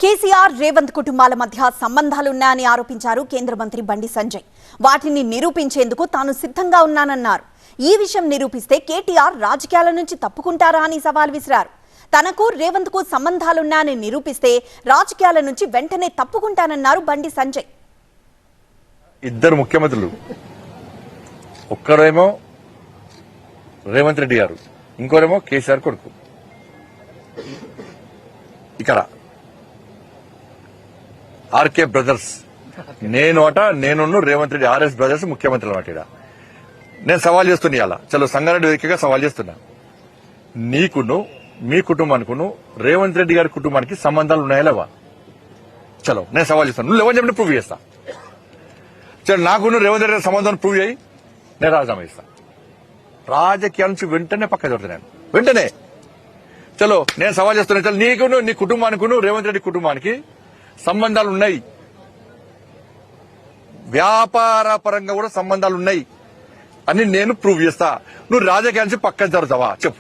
కేసీఆర్ రేవంత్ కుటుంబాల మధ్య సంబంధాలున్నాయని ఆరోపించారు కేంద్ర మంత్రి బండి సంజయ్. వాటిని నిరూపించేందుకు తాను సిద్ధంగా ఉన్నానన్నారు. ఈ విషయం నిరూపిస్తే కేటీఆర్ రాజకీయాల నుంచి తప్పుకుంటారా అని సవాల్ విసిరారు. తనకు రేవంత్ కు సంబంధాలున్నాయని నిరూపిస్తే రాజకీయాల నుంచి వెంటనే తప్పుకుంటానన్నారు బండి సంజయ్. ఇద్దరు ముఖ్యమంత్రులు, ఒక్కరేమో రేవంత్ రెడ్డి గారు, ఇంకోరేమో కేసీఆర్ కొడుకు. ఇక్కడ ఆర్కే బ్రదర్స్, నేను రేవంత్ రెడ్డి ఆర్ఎస్ బ్రదర్స్ ముఖ్యమంత్రులు అన్నమాట. నేను సవాల్ చేస్తున్నా, ఇలా చలో సంగారెడ్డి వేదికగా సవాల్ చేస్తున్నా. నీకును మీ కుటుంబానికిను రేవంత్ రెడ్డి గారి కుటుంబానికి సంబంధాలు ఉన్నాయా లేవా? చలో నేను సవాల్ చేస్తాను. నువ్వు లేవని చెప్పి ప్రూవ్ చేస్తా. చలో నాకును రేవంత్ రెడ్డి గారి సంబంధం ప్రూవ్ చేయి, నేను రాజీనామా ఇస్తా. రాజకీయాల నుంచి వెంటనే పక్క జరుగుతున్నాను, వెంటనే. చలో నేను సవాల్ చేస్తున్నా. చలో నీకును నీ కుటుంబానికిను రేవంత్ రెడ్డి కుటుంబానికి సంబంధాలు ఉన్నాయి, వ్యాపార పరంగా కూడా సంబంధాలు ఉన్నాయి అని నేను ప్రూవ్ చేస్తా. నువ్వు రాజకీయాల నుంచి పక్కన జరుగుతావా చెప్పు.